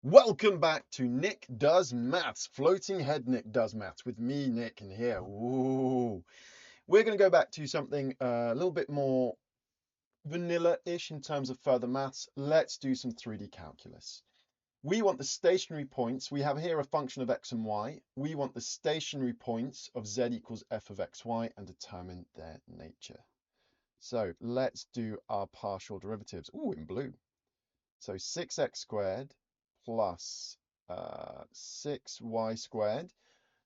Welcome back to Nick Does Maths, Floating Head Nick Does Maths with me, Nick, and here. Ooh. We're going to go back to something a little bit more vanilla-ish in terms of further maths. Let's do some 3D calculus. We want the stationary points. We have here a function of x and y. We want the stationary points of z equals f of xy and determine their nature. So let's do our partial derivatives. Ooh, in blue. So 6x squared plus 6y squared.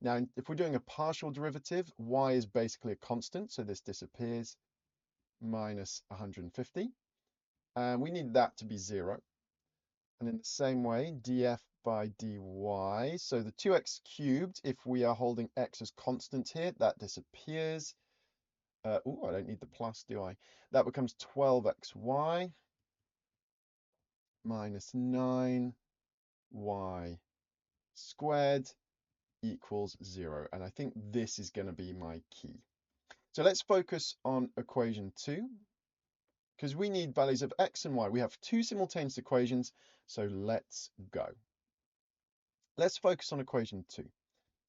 Now, if we're doing a partial derivative, y is basically a constant, so this disappears, minus 150. And we need that to be 0. And in the same way, df by dy, so the 2x cubed, if we are holding x as constant here, that disappears. I don't need the plus, do I? That becomes 12xy minus 9y squared equals 0. And I think this is going to be my key. So let's focus on equation 2, because we need values of x and y. We have two simultaneous equations, so let's go. Let's focus on equation 2.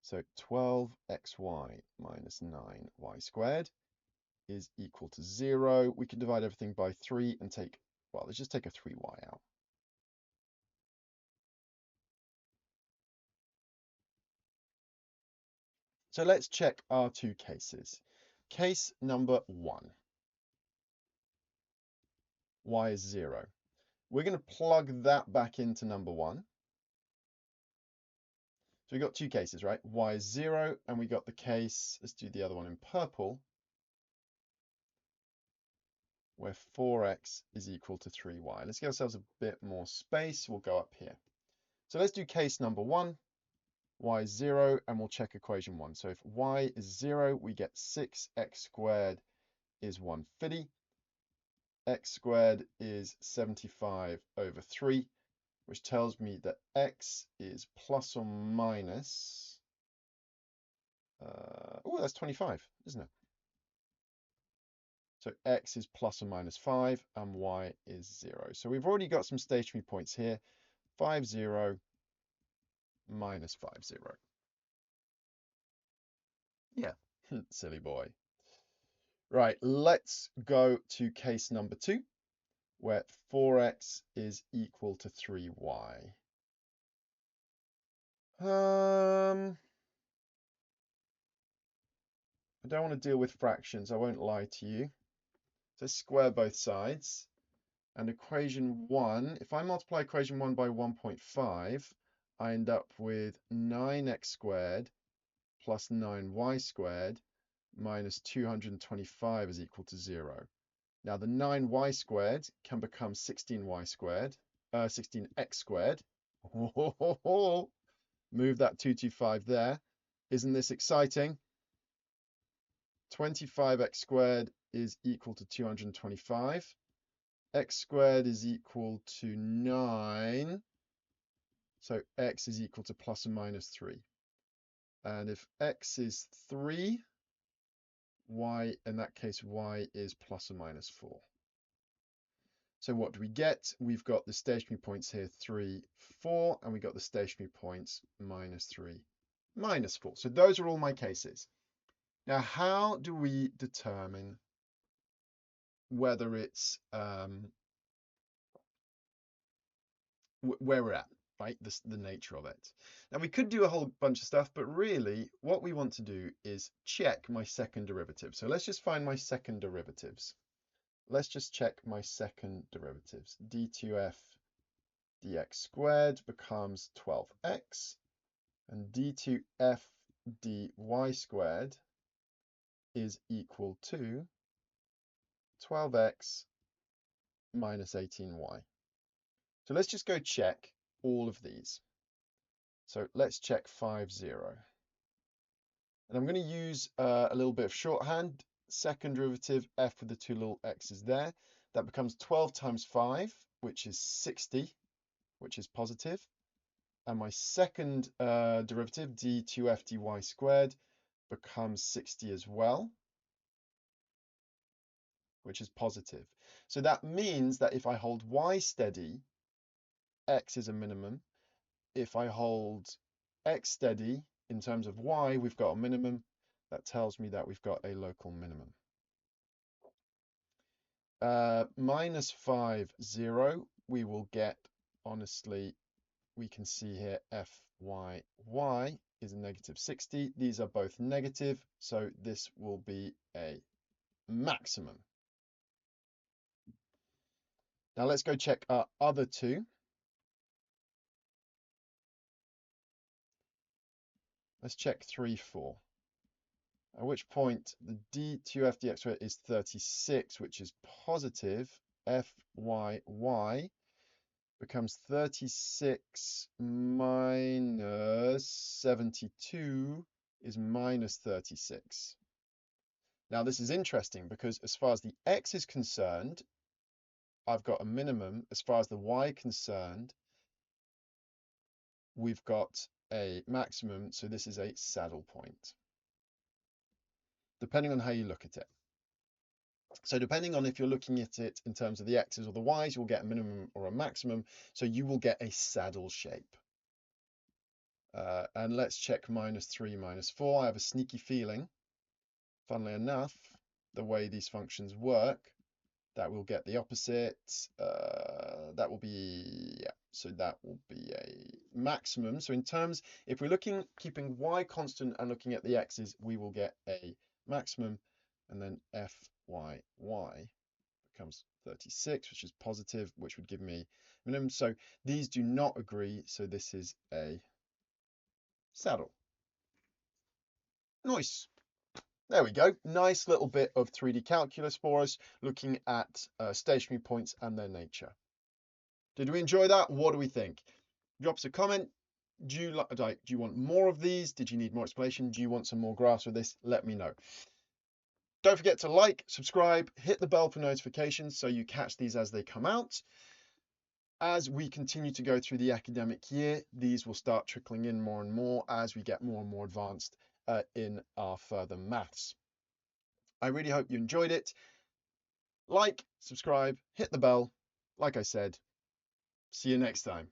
So 12xy minus 9y squared is equal to 0. We can divide everything by 3 and take, well, let's just take a 3y out. So let's check our two cases. Case number 1. Y is 0. We're going to plug that back into number 1. So we've got two cases, right? Y is 0, and we got the case, let's do the other one in purple, where 4x is equal to 3y. Let's give ourselves a bit more space. We'll go up here. So let's do case number 1. Y is 0, and we'll check equation 1. So if y is 0, we get 6x squared is 150. X squared is 75 over 3. Which tells me that x is plus or minus, that's 25, isn't it? So x is plus or minus 5 and y is 0. So we've already got some stationary points here, 5, 0, minus 5, 0. Yeah, silly boy. Right, let's go to case number 2, where 4x is equal to 3y. I don't want to deal with fractions, I won't lie to you. So square both sides. And equation 1, if I multiply equation 1 by 1.5, I end up with 9x squared plus 9y squared minus 225 is equal to 0. Now the 9y squared can become 16y squared, 16x squared. Move that 225 there. Isn't this exciting? 25x squared is equal to 225. X squared is equal to 9. So x is equal to plus or minus 3. And if x is 3, y, in that case, y is plus or minus 4. So what do we get? We've got the stationary points here, 3, 4, and we got the stationary points, minus 3, minus 4. So those are all my cases. Now, how do we determine whether it's where we're at, right? The nature of it. Now we could do a whole bunch of stuff, but really what we want to do is check my second derivative. So let's just find my second derivatives. Let's just check my second derivatives. d2f dx squared becomes 12x, and d2f dy squared is equal to 12x minus 18y. So let's just go check all of these. So let's check 5, 0. And I'm going to use a little bit of shorthand. Second derivative, f with the two little x's there. That becomes 12 times 5, which is 60, which is positive. And my second derivative, d2f dy squared, becomes 60 as well, which is positive. So that means that if I hold y steady, x is a minimum. if I hold x steady in terms of y, we've got a minimum. That tells me that we've got a local minimum. Minus 5, 0, we will get, honestly, we can see here FYY is a negative 60. These are both negative, so this will be a maximum. Now let's go check our other two. Let's check 3, 4. At which point the d2f dx squared is 36, which is positive. FYY becomes 36 minus 72 is minus 36. Now this is interesting because as far as the x is concerned, I've got a minimum. As far as the y concerned, we've got a maximum. So this is a saddle point, depending on how you look at it. So depending on if you're looking at it in terms of the x's or the y's, you'll get a minimum or a maximum. So you will get a saddle shape. And let's check minus 3, minus 4. I have a sneaky feeling, funnily enough, the way these functions work, that we'll get the opposite. That will be, yeah, so that will be a maximum. So in terms, if we're looking, keeping y constant and looking at the x's, we will get a maximum, and then FYY becomes 36, which is positive, which would give me minimum. So these do not agree, so this is a saddle. Nice. There we go. Nice little bit of 3D calculus for us, looking at stationary points and their nature. Did we enjoy that? What do we think? Drop us a comment. Do you want more of these? Did you need more explanation? Do you want some more graphs with this? Let me know. Don't forget to like, subscribe, hit the bell for notifications so you catch these as they come out. As we continue to go through the academic year, these will start trickling in more and more as we get more and more advanced in our further maths. I really hope you enjoyed it. Like, subscribe, hit the bell. Like I said, see you next time.